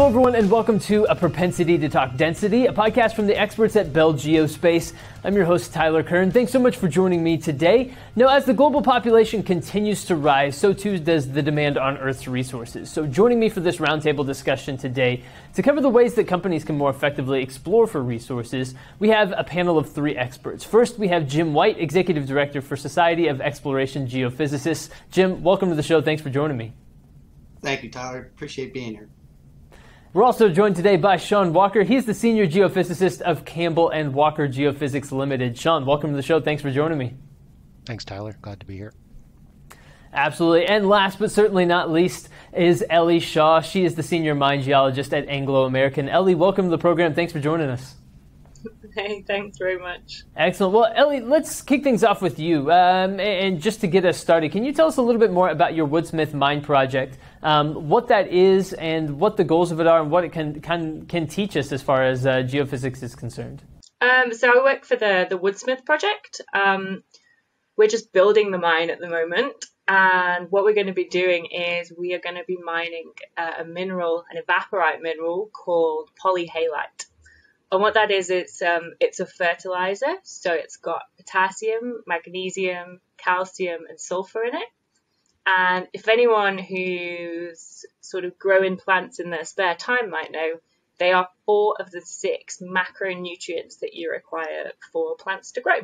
Hello everyone and welcome to A Propensity to Talk Density, a podcast from the experts at Bell Geospace. I'm your host Tyler Kern. Thanks so much for joining me today. Now, as the global population continues to rise, so too does the demand on Earth's resources. So joining me for this roundtable discussion today to cover the ways that companies can more effectively explore for resources, we have a panel of three experts. First, we have Jim White, Executive Director for Society of Exploration Geoscientists. Jim, welcome to the show. Thanks for joining me. Thank you, Tyler. Appreciate being here. We're also joined today by Sean Walker. He's the Senior Geophysicist of Campbell and Walker Geophysics Limited. Sean, welcome to the show. Thanks for joining me. Thanks, Tyler. Glad to be here. Absolutely. And last but certainly not least is Ellie Shaw. She is the Senior Mine Geologist at Anglo. Ellie, welcome to the program. Thanks for joining us. Hey, thanks very much. Excellent. Well, Ellie, let's kick things off with you. And just to get us started, can you tell us a little bit more about your Woodsmith mine project, what that is and what the goals of it are and what it can teach us as far as geophysics is concerned? So I work for the Woodsmith project. We're just building the mine at the moment. And what we're going to be doing is we are going to be mining a mineral, an evaporite mineral called polyhalite. And what that is, it's a fertilizer. So it's got potassium, magnesium, calcium, and sulfur in it. And if anyone who's sort of growing plants in their spare time might know, they are 4 of the 6 macronutrients that you require for plants to grow.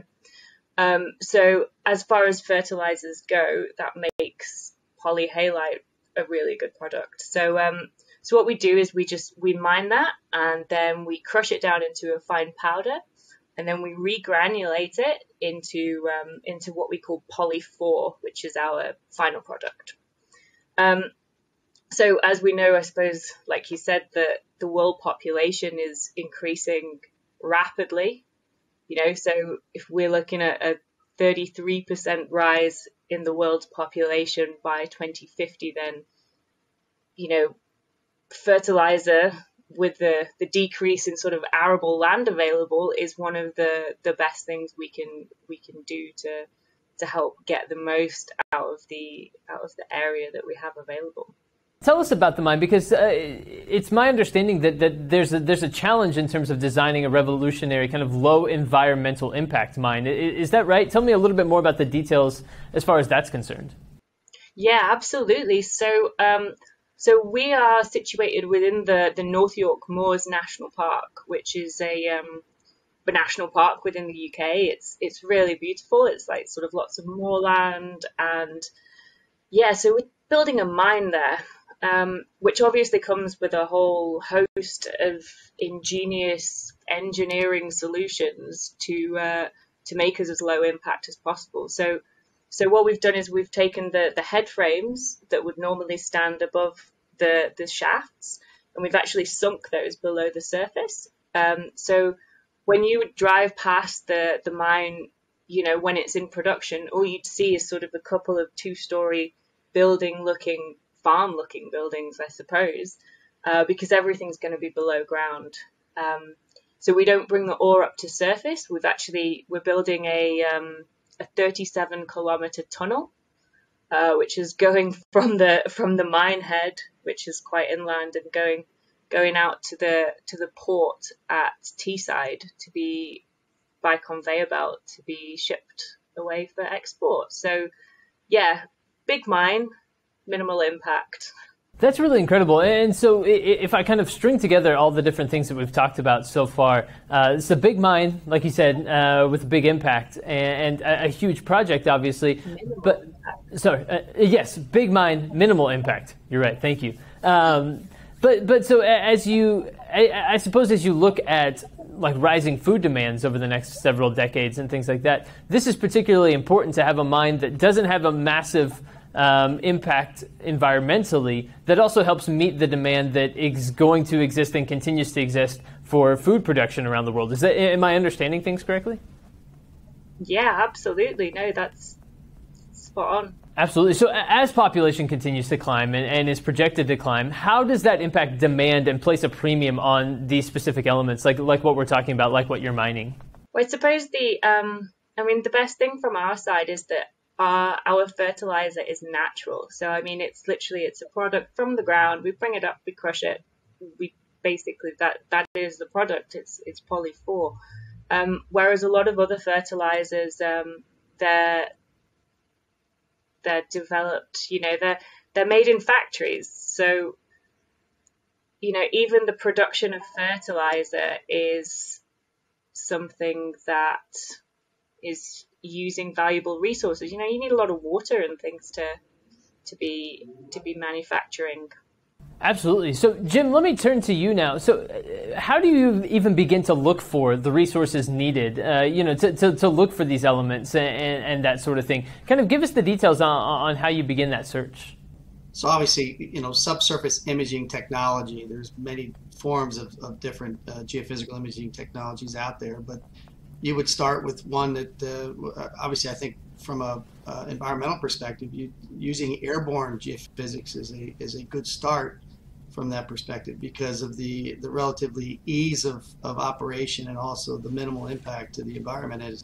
So as far as fertilizers go, that makes polyhalite a really good product. So what we do is we mine that and then we crush it down into a fine powder, and then we regranulate it into what we call poly4, which is our final product. So as we know, I suppose, like you said, the world population is increasing rapidly. So if we're looking at a 33% rise in the world's population by 2050, then, fertilizer with the decrease in sort of arable land available is one of the best things we can do to help get the most out of the area that we have available. Tell us about the mine, because it's my understanding that there's a challenge in terms of designing a revolutionary kind of low environmental impact mine. Is that right? Tell me a little bit more about the details as far as that's concerned. Yeah, absolutely. So we are situated within the North York Moors National Park, which is a national park within the UK. It's really beautiful. It's like sort of lots of moorland, and yeah, so we're building a mine there, which obviously comes with a whole host of ingenious engineering solutions to make us as low impact as possible. So what we've done is we've taken the head frames that would normally stand above the shafts, and we've actually sunk those below the surface. So when you would drive past the mine, when it's in production, all you'd see is sort of a couple of 2-story farm-looking buildings, I suppose, because everything's going to be below ground. So we don't bring the ore up to surface. We're building a 37-kilometer tunnel, which is going from the mine head, which is quite inland, and going out to the port at Teesside to be by conveyor belt to be shipped away for export. So yeah, big mine, minimal impact. That's really incredible. And so if I kind of string together all the different things that we've talked about so far, it's a big mine, like you said, with a big impact and a huge project, obviously. Yes, big mine, minimal impact. You're right. Thank you. But so I suppose as you look at like rising food demands over the next several decades and things like that, this is particularly important to have a mine that doesn't have a massive impact environmentally, that also helps meet the demand that is going to exist and continues to exist for food production around the world. Am I understanding things correctly? Yeah, absolutely. No, that's spot on. Absolutely. So as population continues to climb and is projected to climb, how does that impact demand and place a premium on these specific elements, like what we're talking about, like what you're mining? Well, I suppose the best thing from our side is that our fertilizer is natural. So, it's a product from the ground. We bring it up, we crush it, we basically that is the product. It's poly 4. Whereas a lot of other fertilizers, they're developed, they're made in factories. So, even the production of fertilizer is something that is using valuable resources. You need a lot of water and things to be manufacturing. Absolutely. So, Jim, let me turn to you now. So, how do you even begin to look for the resources needed, to look for these elements and that sort of thing? Kind of give us the details on how you begin that search. So obviously, subsurface imaging technology, there's many forms of different geophysical imaging technologies out there, but you would start with one that obviously I think from a environmental perspective, using airborne geophysics is a good start from that perspective because of the relatively ease of operation and also the minimal impact to the environment. As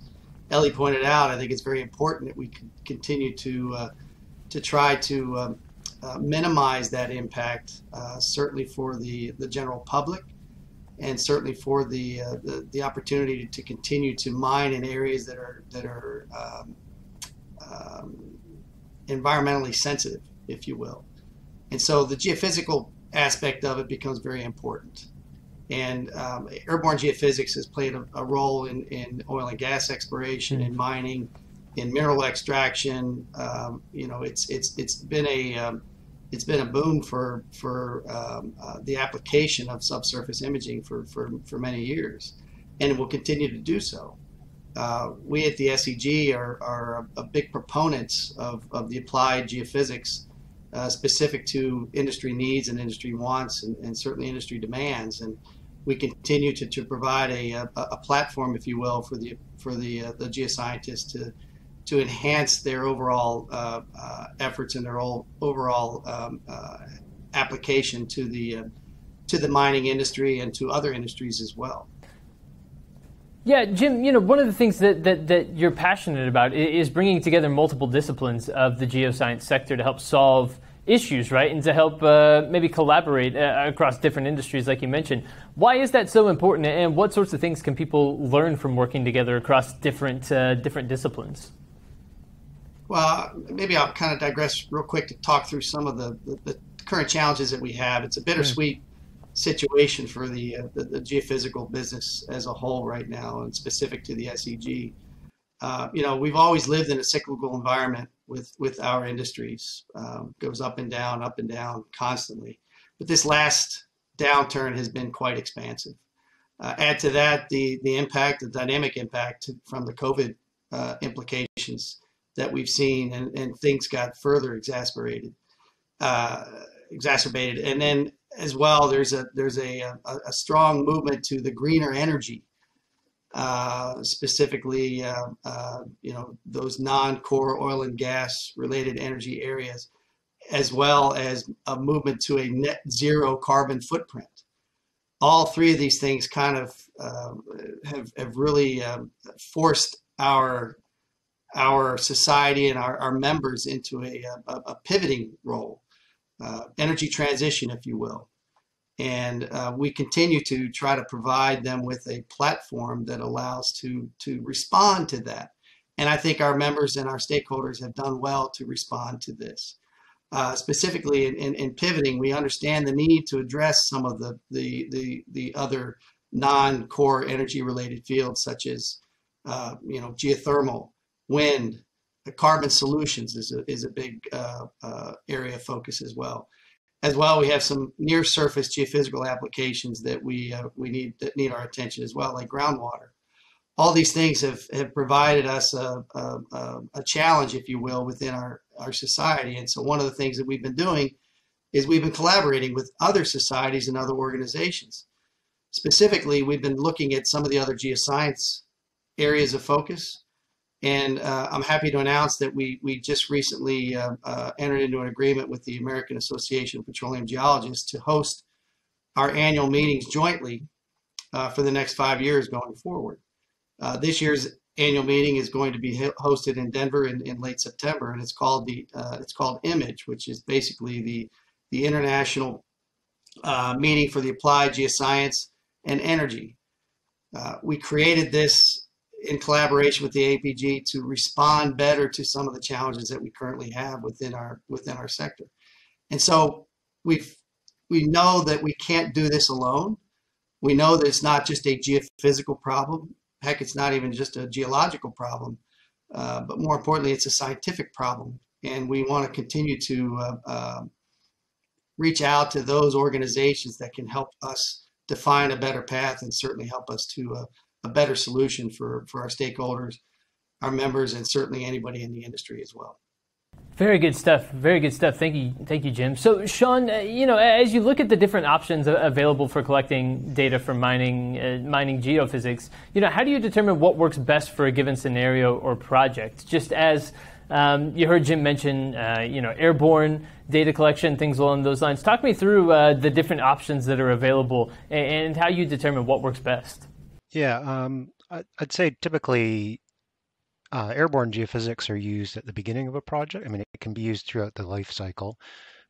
Ellie pointed out, I think it's very important that we continue to try to minimize that impact, certainly for the general public, and certainly for the opportunity to continue to mine in areas that are environmentally sensitive, if you will. And so the geophysical aspect of it becomes very important. And airborne geophysics has played a role in oil and gas exploration, in mining, in mineral extraction. It's been a boon for the application of subsurface imaging for many years, and it will continue to do so. We at the SEG are a big proponents of the applied geophysics specific to industry needs and industry wants and certainly industry demands, and we continue to provide a platform, if you will, for the geoscientists to enhance their overall efforts and their overall application to the mining industry and to other industries as well. Yeah, Jim, one of the things that you're passionate about is bringing together multiple disciplines of the geoscience sector to help solve issues, right? And to help maybe collaborate across different industries, like you mentioned. Why is that so important, and what sorts of things can people learn from working together across different disciplines? Well, maybe I'll kind of digress real quick to talk through some of the current challenges that we have. It's a bittersweet situation for the geophysical business as a whole right now, and specific to the SEG. We've always lived in a cyclical environment with our industries. Goes up and down constantly. But this last downturn has been quite expansive. Add to that the impact, the dynamic impact from the COVID implications that we've seen, and things got further exacerbated. And then as well, there's a strong movement to the greener energy, specifically those non-core oil and gas related energy areas, as well as a movement to a net zero carbon footprint. All three of these things kind of have really forced our society and our members into a pivoting role, energy transition, if you will. And we continue to try to provide them with a platform that allows to respond to that. And I think our members and our stakeholders have done well to respond to this. Specifically in pivoting, we understand the need to address some of the other non-core energy related fields, such as geothermal, wind, carbon solutions is a big area of focus as well. As well, we have some near surface geophysical applications that we need our attention as well, like groundwater. All these things have provided us a challenge, if you will, within our society. And so one of the things that we've been doing is we've been collaborating with other societies and other organizations. Specifically, we've been looking at some of the other geoscience areas of focus. And I'm happy to announce that we just recently entered into an agreement with the American Association of Petroleum Geologists to host our annual meetings jointly for the next 5 years going forward. This year's annual meeting is going to be hosted in Denver in late September, and it's called IMAGE, which is basically the International meaning for the applied geoscience and energy. We created this in collaboration with the APG to respond better to some of the challenges that we currently have within our sector. And so we know that we can't do this alone. We know that it's not just a geophysical problem. Heck, it's not even just a geological problem. But more importantly, it's a scientific problem. And we want to continue to reach out to those organizations that can help us define a better path and certainly help us to a better solution for our stakeholders, our members, and certainly anybody in the industry as well. Very good stuff. Very good stuff. Thank you, Jim. So, Sean, as you look at the different options available for collecting data for mining geophysics, how do you determine what works best for a given scenario or project? Just as you heard Jim mention, airborne data collection, things along those lines. Talk me through the different options that are available and how you determine what works best. Yeah, I'd say typically airborne geophysics are used at the beginning of a project. I mean, it can be used throughout the life cycle,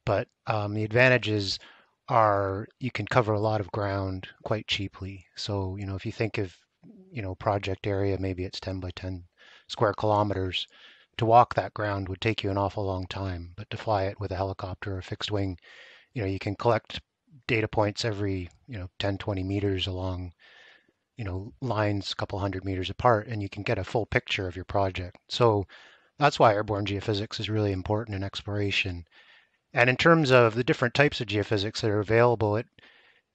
but the advantages are you can cover a lot of ground quite cheaply. So, if you think of, project area, maybe it's 10 by 10 square kilometers, to walk that ground would take you an awful long time, but to fly it with a helicopter or a fixed wing, you can collect data points every, 10, 20 meters along lines a couple hundred meters apart, and you can get a full picture of your project. So that's why airborne geophysics is really important in exploration. And in terms of the different types of geophysics that are available, it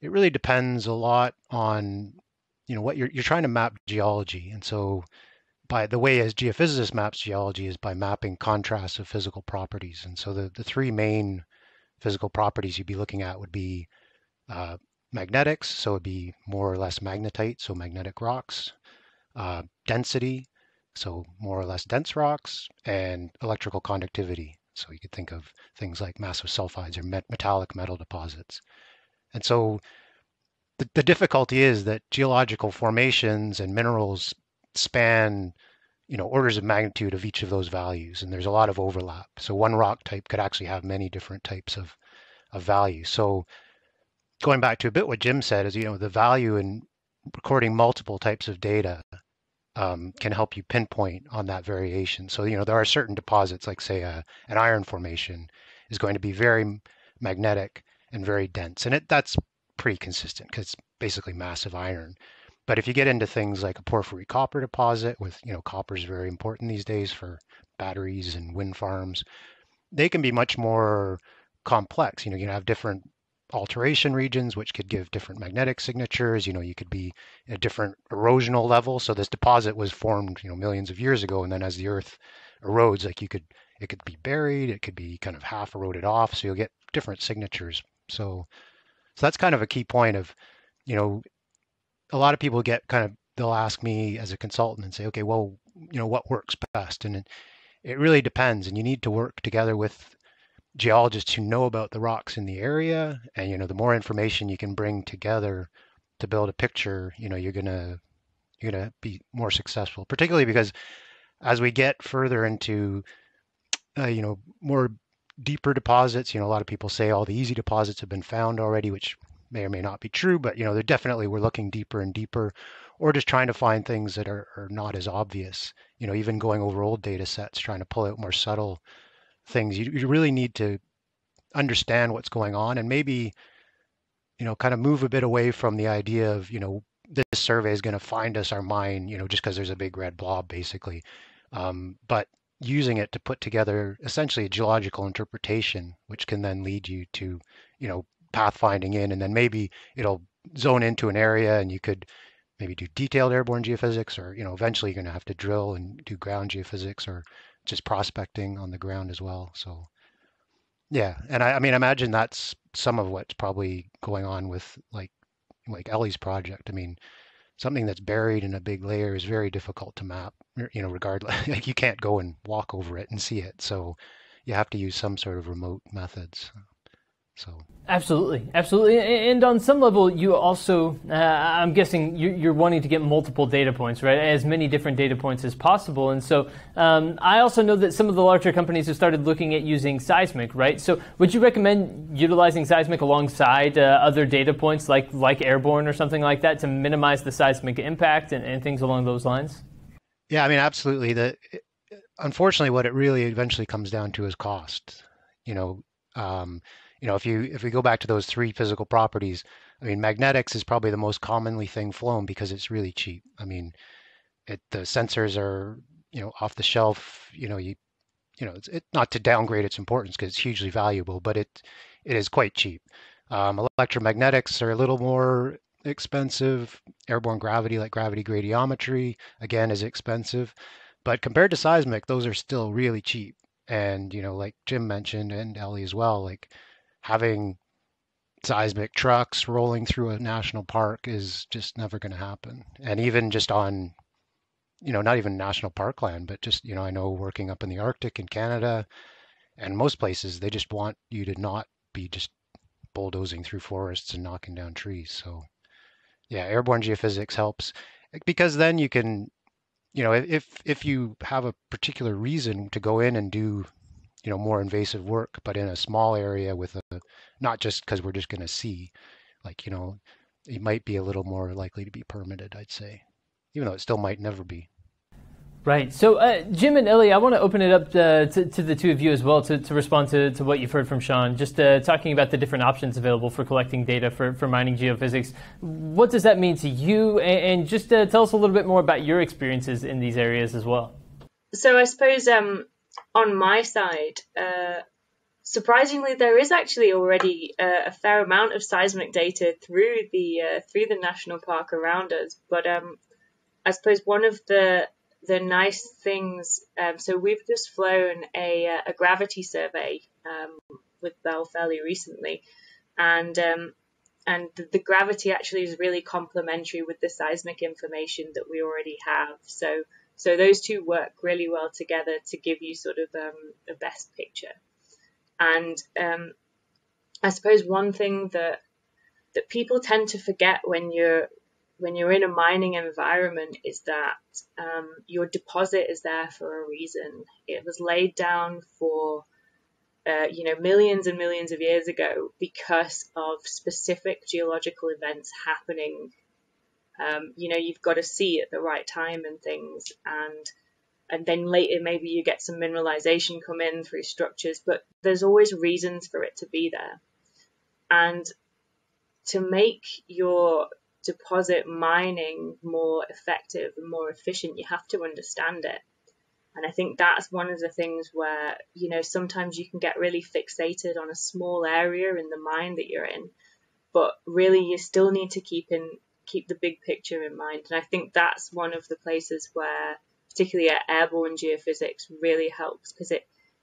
really depends a lot on, what you're trying to map geology. And so by the way as geophysicist maps geology is by mapping contrasts of physical properties. And so the three main physical properties you'd be looking at would be magnetics, so it'd be more or less magnetite, so magnetic rocks, density, so more or less dense rocks, and electrical conductivity. So you could think of things like massive sulfides or metallic metal deposits. And so the difficulty is that geological formations and minerals span, orders of magnitude of each of those values, and there's a lot of overlap. So one rock type could actually have many different types of values. So going back to a bit what Jim said is, the value in recording multiple types of data can help you pinpoint on that variation. So, there are certain deposits, like say an iron formation is going to be very magnetic and very dense. And that's pretty consistent because it's basically massive iron. But if you get into things like a porphyry copper deposit with, copper is very important these days for batteries and wind farms, they can be much more complex. You have different alteration regions, which could give different magnetic signatures. You could be at a different erosional level. So this deposit was formed, millions of years ago. And then as the earth erodes, it could be buried, it could be kind of half eroded off. So you'll get different signatures. So that's kind of a key point of, a lot of people they'll ask me as a consultant and say, okay, well, what works best? And it really depends. And you need to work together with geologists who know about the rocks in the area, and the more information you can bring together to build a picture, you're gonna be more successful. Particularly because as we get further into more deeper deposits, a lot of people say all the easy deposits have been found already, which may or may not be true, but they're definitely, we're looking deeper and deeper, or just trying to find things that are not as obvious. Even going over old data sets, trying to pull out more subtle things. You really need to understand what's going on, and maybe kind of move a bit away from the idea of this survey is going to find us our mine just because there's a big red blob basically, but using it to put together essentially a geological interpretation, which can then lead you to pathfinding in, and then maybe it'll zone into an area and you could maybe do detailed airborne geophysics, or eventually you're going to have to drill and do ground geophysics or just prospecting on the ground as well. So yeah, and I mean, imagine that's some of what's probably going on with like Ellie's project. I mean, something that's buried in a big layer is very difficult to map, regardless. Like you can't go and walk over it and see it. So you have to use some sort of remote methods. So. Absolutely, absolutely. And on some level, you also, I'm guessing you're wanting to get multiple data points, right? As many different data points as possible. And so I also know that some of the larger companies have started looking at using seismic, right? So would you recommend utilizing seismic alongside other data points like airborne or something like that to minimize the seismic impact and things along those lines? Yeah, I mean, absolutely. Unfortunately, what it really eventually comes down to is cost. You know, if we go back to those three physical properties, I mean, magnetics is probably the most commonly thing flown because it's really cheap. I mean, the sensors are, off the shelf. It's not to downgrade its importance because it's hugely valuable, but it is quite cheap. Electromagnetics are a little more expensive. Airborne gravity, like gravity gradiometry, again, is expensive. But compared to seismic, those are still really cheap. And, like Jim mentioned, and Ellie as well, like having seismic trucks rolling through a national park is just never going to happen. And even just on, not even national park land, but just, I know working up in the Arctic in Canada and most places, they just want you to not be just bulldozing through forests and knocking down trees. So yeah, airborne geophysics helps because then you can, if you have a particular reason to go in and do, more invasive work, but in a small area with not just because we're just going to see, like, it might be a little more likely to be permitted, I'd say, even though it still might never be. Right. So, Jim and Ellie, I want to open it up to the two of you as well to respond to what you've heard from Sean, just talking about the different options available for collecting data for mining geophysics. What does that mean to you? And just tell us a little bit more about your experiences in these areas as well. So I suppose on my side, surprisingly, there is actually already a fair amount of seismic data through the national park around us. But I suppose one of the nice things, so we've just flown a gravity survey with Bell fairly recently, and the gravity actually is really complementary with the seismic information that we already have. So those two work really well together to give you sort of a best picture. And I suppose one thing that people tend to forget when you're in a mining environment is that your deposit is there for a reason. It was laid down for millions and millions of years ago because of specific geological events happening. You've got to see at the right time and things, and then later maybe you get some mineralization come in through structures, but there's always reasons for it to be there. And to make your deposit mining more effective and more efficient, you have to understand it. And I think that's one of the things where, sometimes you can get really fixated on a small area in the mine that you're in, but really you still need to keep the big picture in mind. And I think that's one of the places where, particularly at airborne geophysics, really helps, because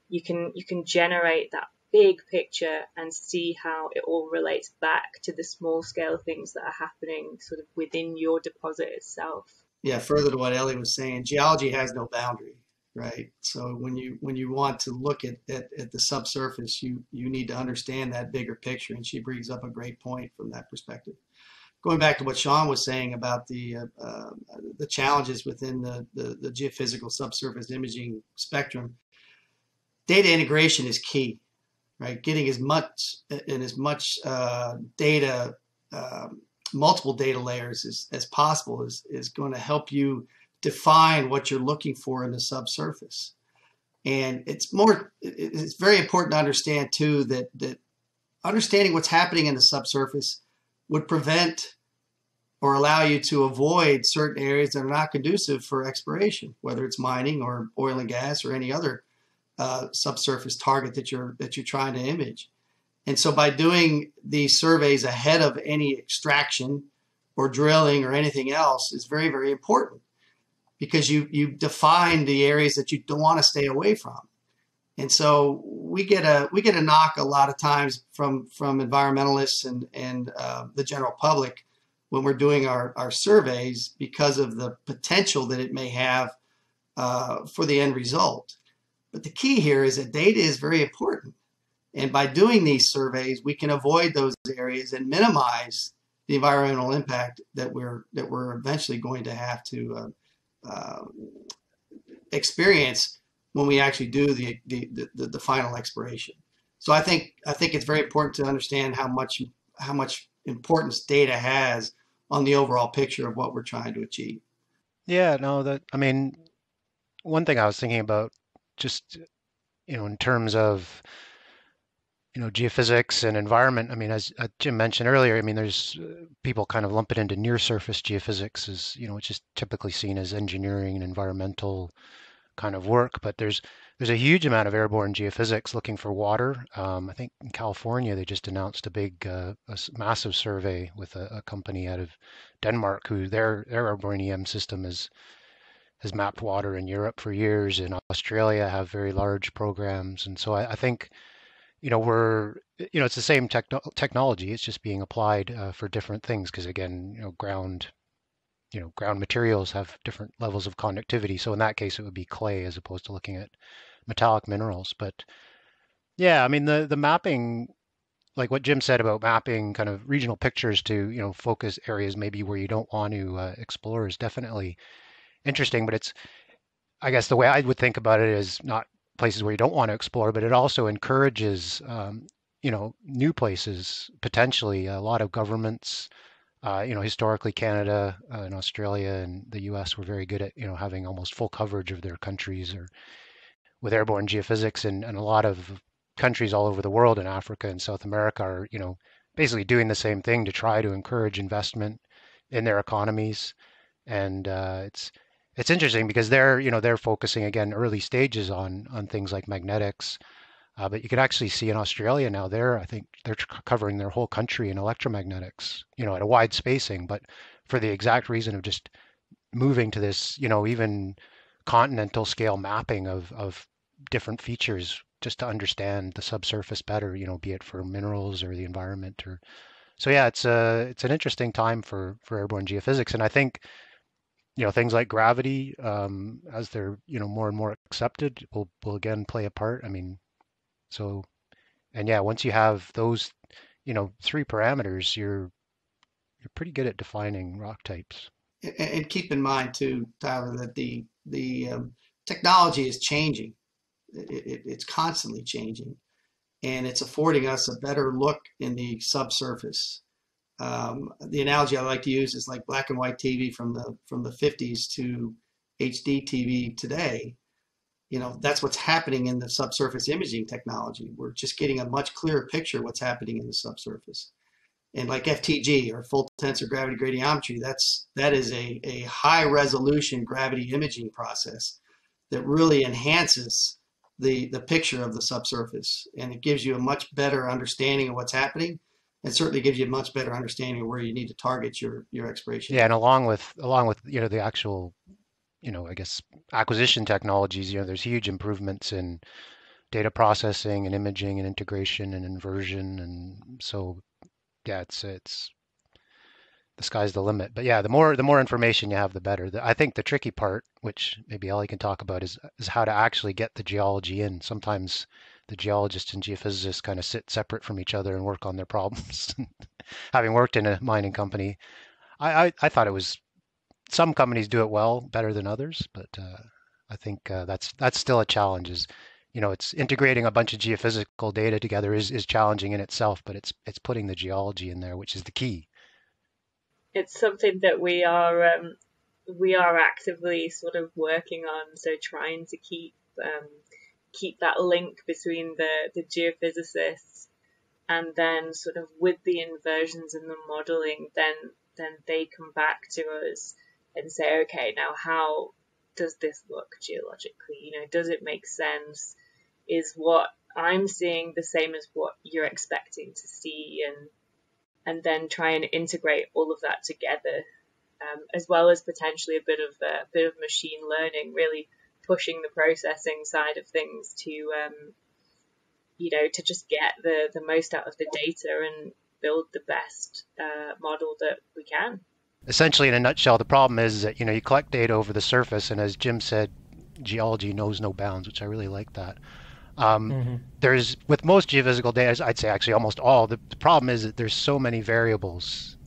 you can generate that big picture and see how it all relates back to the small scale things that are happening sort of within your deposit itself. Yeah, further to what Ellie was saying, geology has no boundary, right? So when you want to look at the subsurface, you need to understand that bigger picture, and she brings up a great point from that perspective. Going back to what Sean was saying about the challenges within the geophysical subsurface imaging spectrum, data integration is key, right? Getting as much data, multiple data layers as possible is going to help you define what you're looking for in the subsurface. And it's very important to understand too that understanding what's happening in the subsurface would prevent or allow you to avoid certain areas that are not conducive for exploration, whether it's mining or oil and gas or any other subsurface target that you're trying to image. And so by doing these surveys ahead of any extraction or drilling or anything else is very, very important, because you define the areas that you don't want to stay away from. And so we get a knock a lot of times from environmentalists and the general public when we're doing our surveys because of the potential that it may have for the end result. But the key here is that data is very important. And by doing these surveys, we can avoid those areas and minimize the environmental impact that we're eventually going to have to experience when we actually do the final exploration. So I think it's very important to understand how much importance data has on the overall picture of what we're trying to achieve. Yeah, no, I mean, one thing I was thinking about just, in terms of, geophysics and environment, I mean, as Jim mentioned earlier, I mean, there's people kind of lump it into near-surface geophysics as, it's just typically seen as engineering and environmental kind of work, but there's a huge amount of airborne geophysics looking for water. I think in California they just announced a big, massive survey with a company out of Denmark who their airborne EM system has mapped water in Europe for years. In Australia have very large programs, and so I think it's the same technology. It's just being applied for different things because again, ground materials have different levels of conductivity. So in that case, it would be clay as opposed to looking at metallic minerals. But yeah, I mean, the mapping, like what Jim said about mapping kind of regional pictures to, focus areas maybe where you don't want to explore is definitely interesting. But it's, I guess the way I would think about it is not places where you don't want to explore, but it also encourages, new places, potentially. A lot of governments, historically Canada and Australia and the US were very good at, having almost full coverage of their countries or with airborne geophysics, and a lot of countries all over the world in Africa and South America are, basically doing the same thing to try to encourage investment in their economies. And it's interesting because they're focusing again early stages on things like magnetics. But you could actually see in Australia now, I think they're covering their whole country in electromagnetics, at a wide spacing, but for the exact reason of just moving to this, even continental scale mapping of different features just to understand the subsurface better, be it for minerals or the environment or so. Yeah, it's an interesting time for airborne geophysics. And I think, things like gravity, as they're, more and more accepted, will again play a part. I mean, so, and yeah, once you have those, three parameters, you're pretty good at defining rock types. And keep in mind too, Tyler, that the technology is changing. It's constantly changing, and it's affording us a better look in the subsurface. The analogy I like to use is like black and white TV from the 50s to HD TV today. That's what's happening in the subsurface imaging technology. We're just getting a much clearer picture of what's happening in the subsurface. And like FTG or full tensor gravity gradiometry, that is a high resolution gravity imaging process that really enhances the picture of the subsurface, and it gives you a much better understanding of what's happening, and certainly gives you a much better understanding of where you need to target your exploration. Yeah, and along with the actual, I guess acquisition technologies, there's huge improvements in data processing and imaging and integration and inversion, and so yeah, it's the sky's the limit. But yeah, the more information you have, the better. I think the tricky part, which maybe Ellie can talk about, is how to actually get the geology in. Sometimes the geologists and geophysicists kind of sit separate from each other and work on their problems. Having worked in a mining company, I thought it was, some companies do it well, better than others, but I think that's still a challenge. It's integrating a bunch of geophysical data together is challenging in itself, but it's putting the geology in there, which is the key. It's something that we are actively sort of working on. So trying to keep that link between the geophysicists, and then sort of with the inversions and the modeling, then they come back to us and say, okay, now how does this look geologically? Does it make sense? Is what I'm seeing the same as what you're expecting to see? And then try and integrate all of that together, as well as potentially a bit of machine learning, really pushing the processing side of things to to just get the most out of the data and build the best model that we can. Essentially, in a nutshell, the problem is that you collect data over the surface, and as Jim said, geology knows no bounds, which I really like that. There's, with most geophysical data, I'd say actually almost all, the problem is that there's so many variables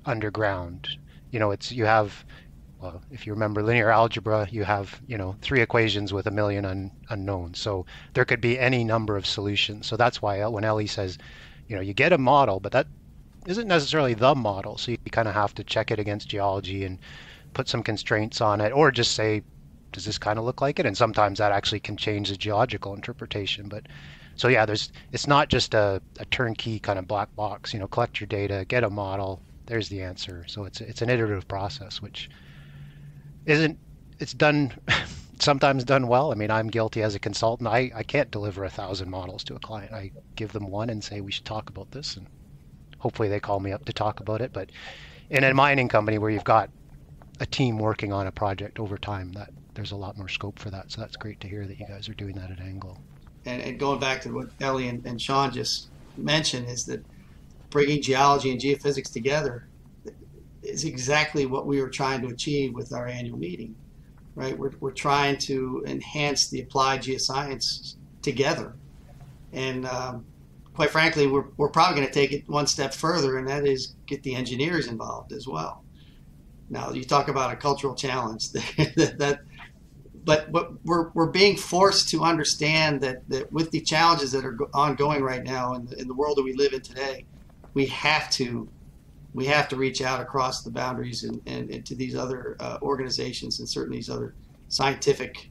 underground. You have, well, if you remember linear algebra, you have, 3 equations with a million unknowns. So there could be any number of solutions. So that's why when Ellie says, you get a model, but that isn't necessarily the model. So you kind of have to check it against geology and put some constraints on it, or just say, does this kind of look like it? And sometimes that actually can change the geological interpretation. But so yeah, it's not just a turnkey kind of black box, collect your data, get a model, there's the answer. So it's an iterative process, which it's done, sometimes done well. I mean, I'm guilty as a consultant. I can't deliver 1,000 models to a client. I give them one and say, we should talk about this. And hopefully they call me up to talk about it. But in a mining company where you've got a team working on a project over time, that there's a lot more scope for that. So that's great to hear that you guys are doing that at Anglo. And going back to what Ellie and Sean just mentioned, is that bringing geology and geophysics together is exactly what we were trying to achieve with our annual meeting, right? We're trying to enhance the applied geoscience together. And quite frankly, we're probably going to take it one step further, and that is get the engineers involved as well. Now, you talk about a cultural challenge but we're being forced to understand that with the challenges that are ongoing right now in the world that we live in today, we have to reach out across the boundaries and to these other organizations and certainly these other scientific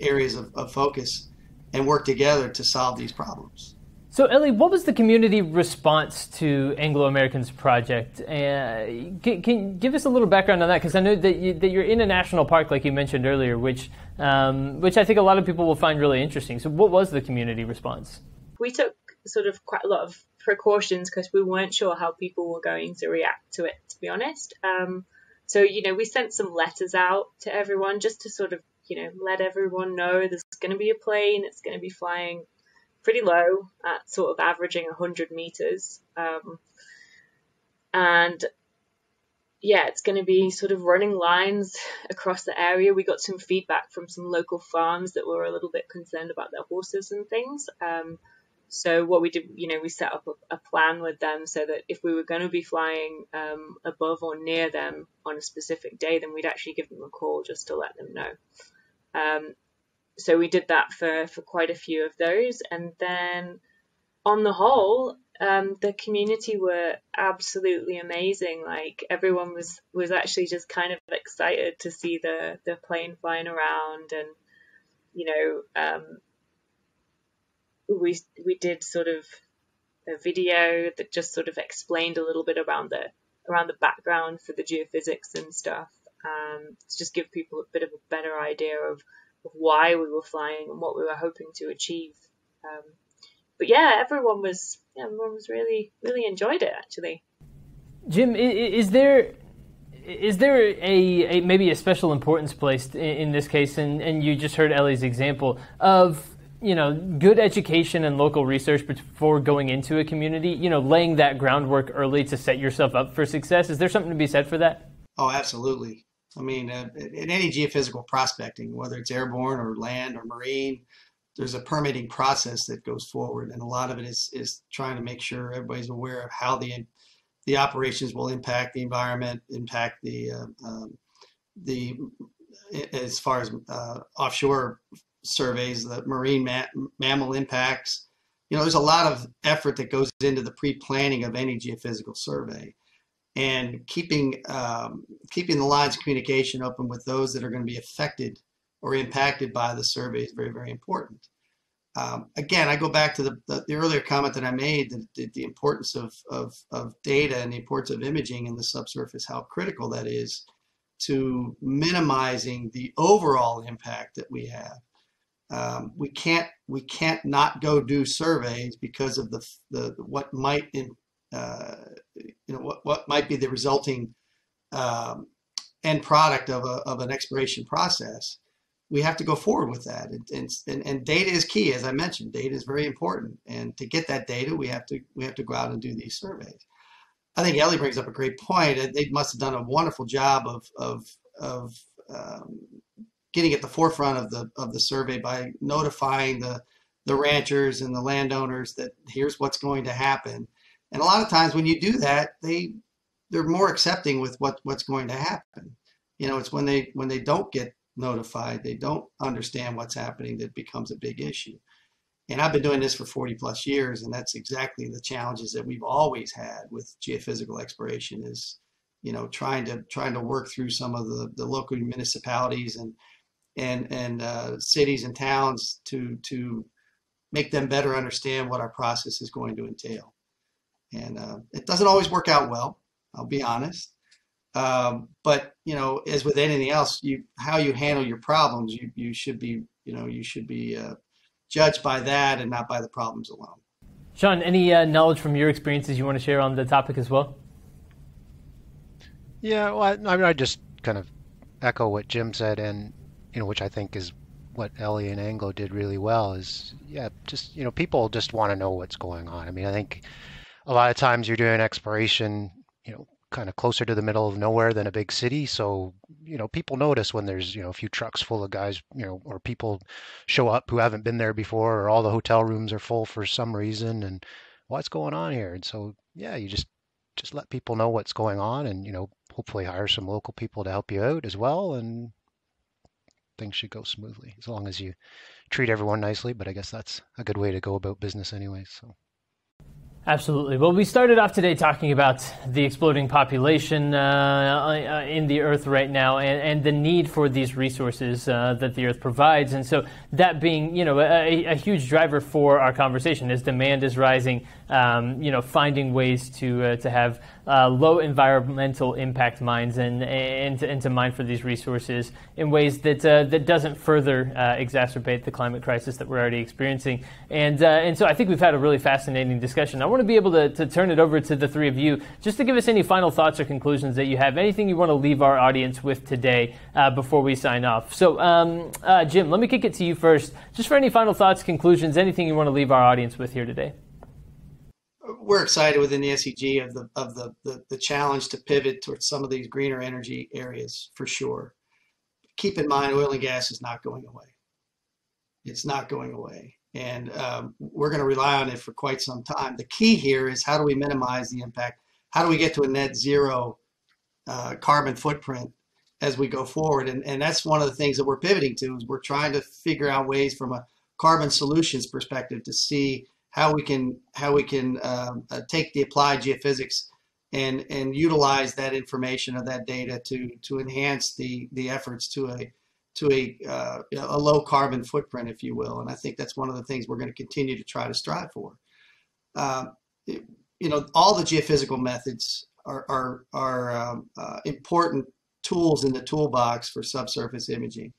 areas of focus and work together to solve these problems. So, Ellie, what was the community response to Anglo American's project? Can you give us a little background on that? Because I know that you're in a national park, like you mentioned earlier, which I think a lot of people will find really interesting. So what was the community response? We took sort of quite a lot of precautions because we weren't sure how people were going to react to it, to be honest. So, we sent some letters out to everyone just to sort of, let everyone know there's going to be a plane, it's going to be flying pretty low at sort of averaging 100 meters. And yeah, it's going to be sort of running lines across the area. We got some feedback from some local farms that were a little bit concerned about their horses and things. So what we did, we set up a plan with them so that if we were going to be flying above or near them on a specific day, then we'd actually give them a call just to let them know. So we did that for quite a few of those. And then on the whole, the community were absolutely amazing. Like everyone was actually just kind of excited to see the plane flying around. And, we did sort of a video that just sort of explained a little bit around the background for the geophysics and stuff, to just give people a bit of a better idea of why we were flying and what we were hoping to achieve. But yeah, everyone was really enjoyed it actually. Jim, is there a maybe a special importance placed in this case, and you just heard Ellie's example of good education and local research before going into a community, laying that groundwork early to set yourself up for success? Is there something to be said for that? Oh, absolutely. I mean, in any geophysical prospecting, whether it's airborne or land or marine, there's a permitting process that goes forward, and a lot of it is trying to make sure everybody's aware of how the operations will impact the environment, impact the as far as offshore surveys, the marine mammal impacts. There's a lot of effort that goes into the pre-planning of any geophysical survey. And keeping the lines of communication open with those that are going to be affected or impacted by the survey is very, very important. Again, I go back to the earlier comment that I made, the importance of data and the importance of imaging in the subsurface, how critical that is to minimizing the overall impact that we have. We can't not go do surveys because of what might what might be the resulting end product of an exploration process. We have to go forward with that, and data is key, as I mentioned. Data is very important, and to get that data, we have to go out and do these surveys. I think Ellie brings up a great point. They must have done a wonderful job of getting at the forefront of the survey by notifying the ranchers and the landowners that here's what's going to happen. And a lot of times when you do that, they're more accepting with what's going to happen. It's when they don't get notified, they don't understand what's happening, that becomes a big issue. And I've been doing this for 40 plus years, and that's exactly the challenges that we've always had with geophysical exploration is, trying to work through some of the local municipalities and cities and towns to make them better understand what our process is going to entail. And it doesn't always work out well, I'll be honest. But as with anything else, how you handle your problems, you should be judged by that and not by the problems alone. Sean, any knowledge from your experiences you want to share on the topic as well? Yeah, well, I just kind of echo what Jim said, and which I think is what Ellie and Anglo did really well. Is just people just want to know what's going on. I mean, I think a lot of times you're doing exploration, kind of closer to the middle of nowhere than a big city. So, people notice when there's, a few trucks full of guys, or people show up who haven't been there before, or all the hotel rooms are full for some reason, and what's going on here? And so, you just let people know what's going on, and, hopefully hire some local people to help you out as well. And things should go smoothly as long as you treat everyone nicely. But I guess that's a good way to go about business anyway. So. Absolutely. Well, we started off today talking about the exploding population in the Earth right now, and the need for these resources that the Earth provides. And so that being, a huge driver for our conversation as demand is rising, finding ways to have low environmental impact mines and to mine for these resources in ways that doesn't further exacerbate the climate crisis that we're already experiencing. And so I think we've had a really fascinating discussion. I want to be able to turn it over to the three of you just to give us any final thoughts or conclusions that you have, anything you want to leave our audience with today before we sign off. So Jim, let me kick it to you first, just for any final thoughts, conclusions, anything you want to leave our audience with here today. We're excited within the SEG of the challenge to pivot towards some of these greener energy areas for sure. Keep in mind, oil and gas is not going away. It's not going away. And we're going to rely on it for quite some time. The key here is how do we minimize the impact? How do we get to a net zero carbon footprint as we go forward? And that's one of the things that we're pivoting to, is we're trying to figure out ways from a carbon solutions perspective to see how we can take the applied geophysics and utilize that information or that data to enhance the efforts to a low carbon footprint, if you will. And I think that's one of the things we're going to continue to try to strive for. All the geophysical methods are important tools in the toolbox for subsurface imaging.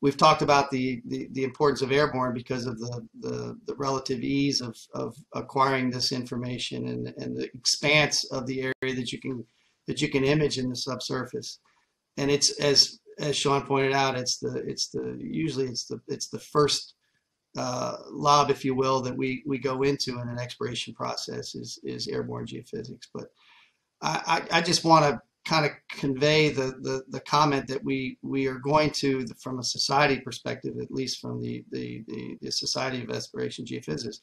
We've talked about the importance of airborne because of the relative ease of acquiring this information and the expanse of the area that you can image in the subsurface. And it's as Sean pointed out, usually it's the first lob, if you will, that we go into in an exploration process is airborne geophysics. But I just want to kind of convey the comment that we are going to, from a society perspective, at least from the Society of Exploration Geoscientists,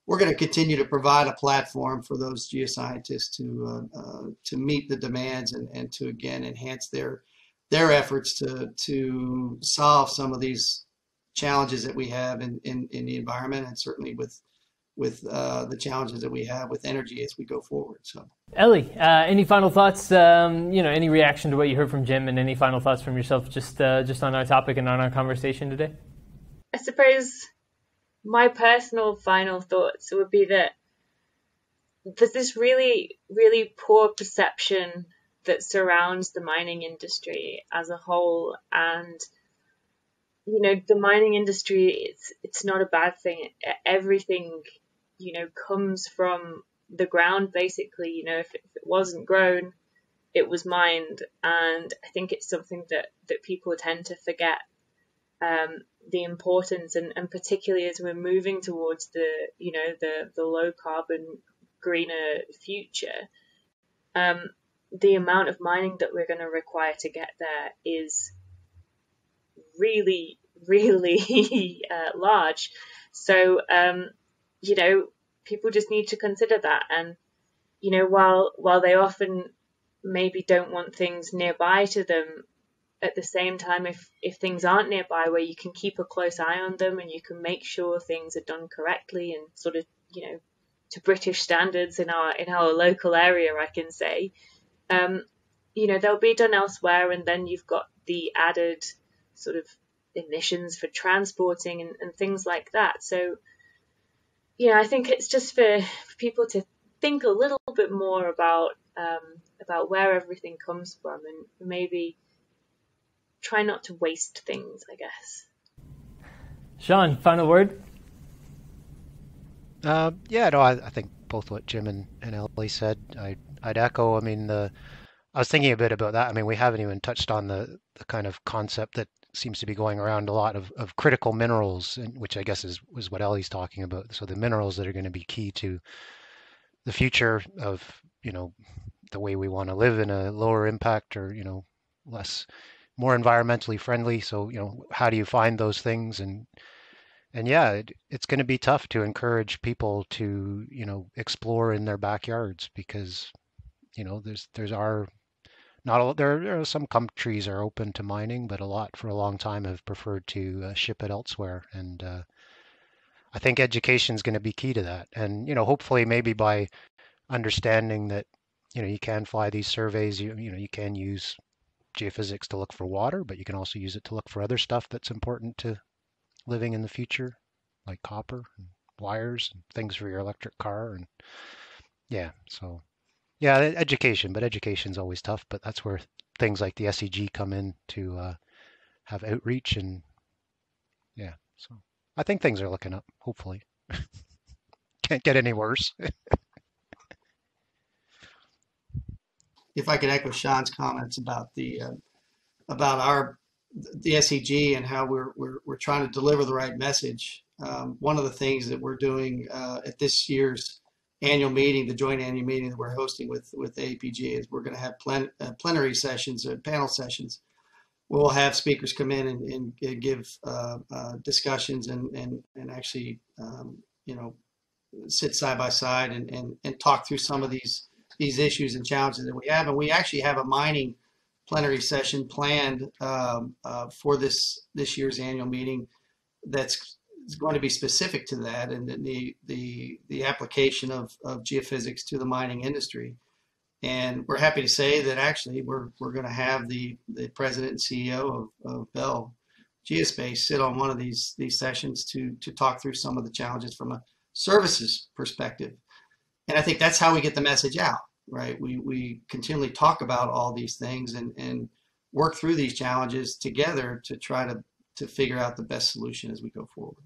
we're going to continue to provide a platform for those geoscientists to meet the demands and to again enhance their efforts to solve some of these challenges that we have in the environment, and certainly with the challenges that we have with energy as we go forward. So, Ellie, any final thoughts? Any reaction to what you heard from Jim, and any final thoughts from yourself, just on our topic and on our conversation today? I suppose my personal final thoughts would be that there's this really, really poor perception that surrounds the mining industry as a whole, and the mining industry, it's not a bad thing. Everything comes from the ground, basically. If it wasn't grown, it was mined. And I think it's something that people tend to forget, the importance, and particularly as we're moving towards the low carbon, greener future, the amount of mining that we're going to require to get there is really, really large. So, you know, people just need to consider that. And, you know, while they often maybe don't want things nearby to them, at the same time, if things aren't nearby where you can keep a close eye on them and you can make sure things are done correctly and sort of, you know, to British standards in our local area, I can say, you know, they'll be done elsewhere, and then you've got the added sort of emissions for transporting and things like that. So, you know, I think it's just for people to think a little bit more about where everything comes from, and maybe try not to waste things, I guess. Sean, final word? Yeah, no, I think both what Jim and Ellie said, I'd echo. I mean, I was thinking a bit about that. I mean, we haven't even touched on the kind of concept that seems to be going around a lot of critical minerals, which I guess was what Ellie's talking about. So the minerals that are going to be key to the future of, you know, the way we want to live in a lower impact or, you know, more environmentally friendly. So, you know, how do you find those things? And yeah, it's going to be tough to encourage people to, you know, explore in their backyards because, you know, there are some countries are open to mining, but a lot for a long time have preferred to ship it elsewhere. And I think education is going to be key to that. And, you know, hopefully maybe by understanding that, you know, you can fly these surveys, you know, you can use geophysics to look for water, but you can also use it to look for other stuff that's important to living in the future, like copper and wires and things for your electric car. And yeah, so yeah, education, but education's always tough, but that's where things like the SEG come in to have outreach. And yeah, so I think things are looking up, hopefully. Can't get any worse. If I could echo Sean's comments about the SEG and how we're trying to deliver the right message. One of the things that we're doing at this year's annual meeting, the joint annual meeting that we're hosting with APG, is we're going to have plenary sessions, panel sessions. We'll have speakers come in and give discussions and actually you know, sit side by side and talk through some of these issues and challenges that we have. And we actually have a mining plenary session planned for this year's annual meeting that's going to be specific to that and the application of geophysics to the mining industry. And we're happy to say that actually we're going to have the president and CEO of Bell Geospace sit on one of these sessions to talk through some of the challenges from a services perspective. And I think that's how we get the message out, right? We continually talk about all these things and work through these challenges together to try to figure out the best solution as we go forward.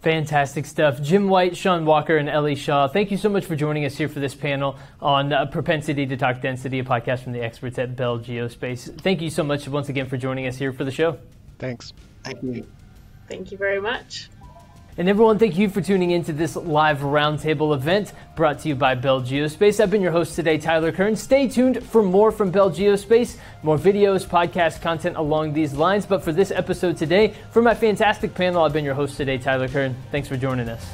Fantastic stuff. Jim White, Sean Walker, and Ellie Shaw, thank you so much for joining us here for this panel on Propensity to Talk Density, a podcast from the experts at Bell Geospace. Thank you so much once again for joining us here for the show. Thanks. Thank you. Thank you very much. And everyone, thank you for tuning into this live roundtable event brought to you by Bell Geospace. I've been your host today, Tyler Kern. Stay tuned for more from Bell Geospace, more videos, podcast content along these lines. But for this episode today, for my fantastic panel, I've been your host today, Tyler Kern. Thanks for joining us.